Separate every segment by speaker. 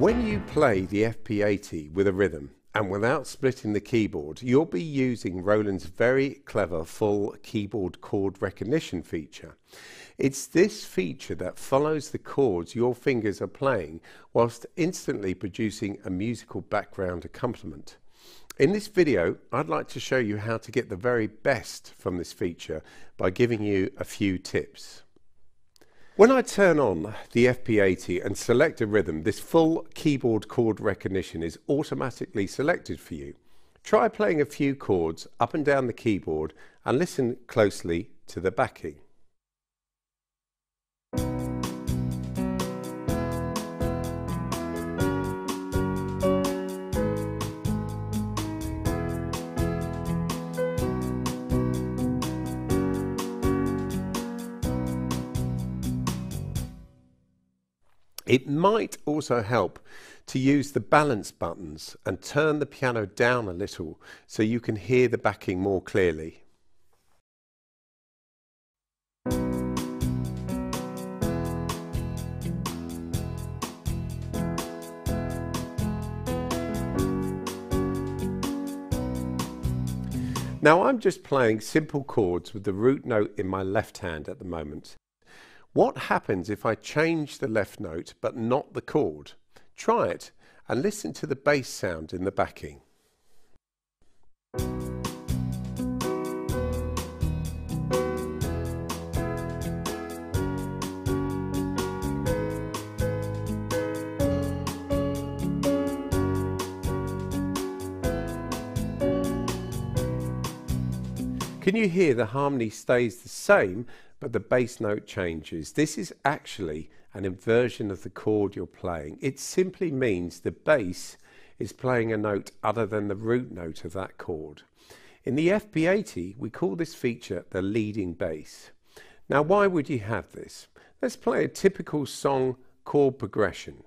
Speaker 1: When you play the FP80 with a rhythm and without splitting the keyboard, you'll be using Roland's very clever full keyboard chord recognition feature. It's this feature that follows the chords your fingers are playing whilst instantly producing a musical background accompaniment. In this video, I'd like to show you how to get the very best from this feature by giving you a few tips. When I turn on the FP80 and select a rhythm, this full keyboard chord recognition is automatically selected for you. Try playing a few chords up and down the keyboard and listen closely to the backing. It might also help to use the balance buttons and turn the piano down a little so you can hear the backing more clearly. Now I'm just playing simple chords with the root note in my left hand at the moment. What happens if I change the left note but not the chord? Try it and listen to the bass sound in the backing. Can you hear the harmony stays the same, but the bass note changes? This is actually an inversion of the chord you're playing. It simply means the bass is playing a note other than the root note of that chord. In the FP80, we call this feature the leading bass. Now, why would you have this? Let's play a typical song chord progression.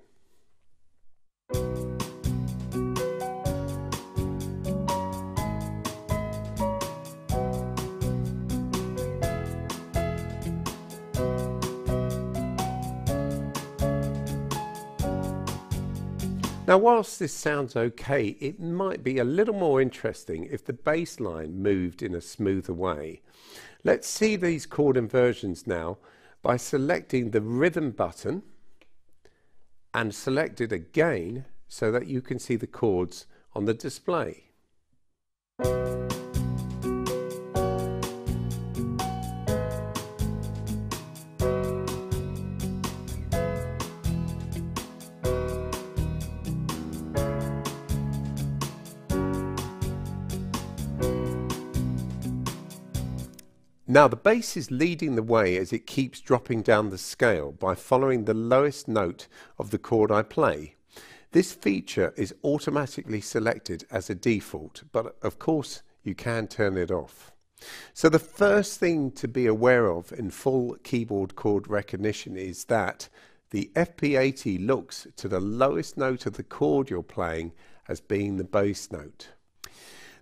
Speaker 1: Now, whilst this sounds okay, it might be a little more interesting if the bass line moved in a smoother way. Let's see these chord inversions now by selecting the rhythm button and select it again so that you can see the chords on the display. Now the bass is leading the way as it keeps dropping down the scale by following the lowest note of the chord I play. This feature is automatically selected as a default, but of course you can turn it off. So the first thing to be aware of in full keyboard chord recognition is that the FP80 looks to the lowest note of the chord you're playing as being the bass note.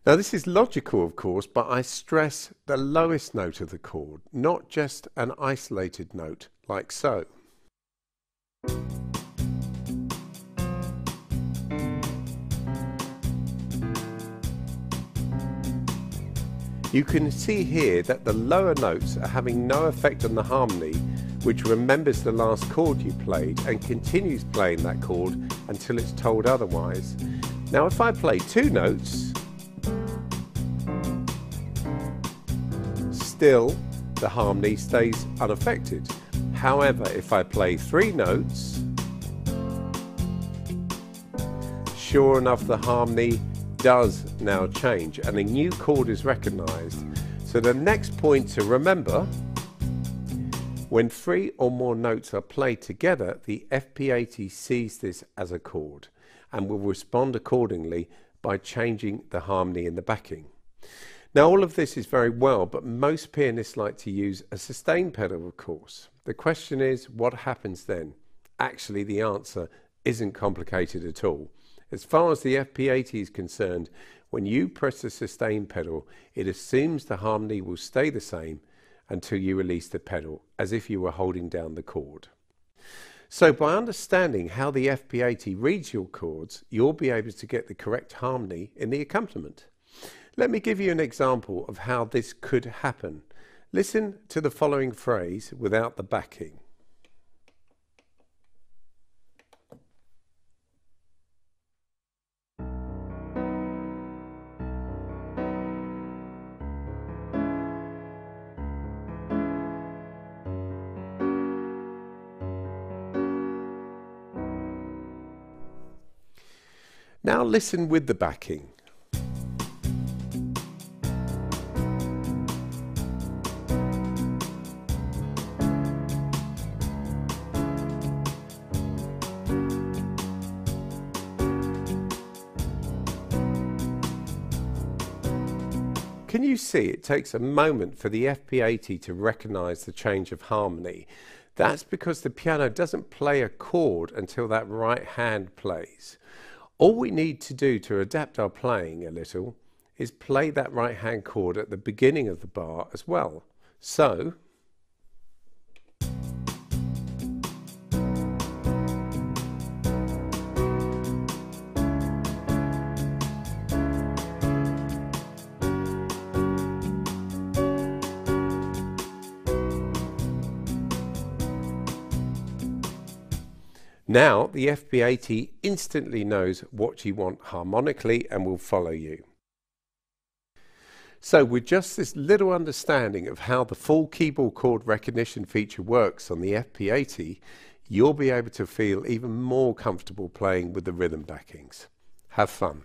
Speaker 1: Now this is logical, of course, but I stress the lowest note of the chord, not just an isolated note like so. You can see here that the lower notes are having no effect on the harmony, which remembers the last chord you played and continues playing that chord until it's told otherwise. Now if I play two notes, still the harmony stays unaffected. However, if I play three notes, sure enough the harmony does now change and a new chord is recognized. So the next point to remember, when three or more notes are played together, the FP80 sees this as a chord and will respond accordingly by changing the harmony in the backing. Now all of this is very well, but most pianists like to use a sustain pedal, of course. The question is, what happens then? Actually, the answer isn't complicated at all. As far as the FP80 is concerned, when you press the sustain pedal, it assumes the harmony will stay the same until you release the pedal, as if you were holding down the chord. So by understanding how the FP80 reads your chords, you'll be able to get the correct harmony in the accompaniment. Let me give you an example of how this could happen. Listen to the following phrase without the backing. Now listen with the backing. Can you see it takes a moment for the FP80 to recognize the change of harmony? That's because the piano doesn't play a chord until that right hand plays. All we need to do to adapt our playing a little is play that right hand chord at the beginning of the bar as well. So, now the FP80 instantly knows what you want harmonically and will follow you. So with just this little understanding of how the full keyboard chord recognition feature works on the FP80, you'll be able to feel even more comfortable playing with the rhythm backings. Have fun.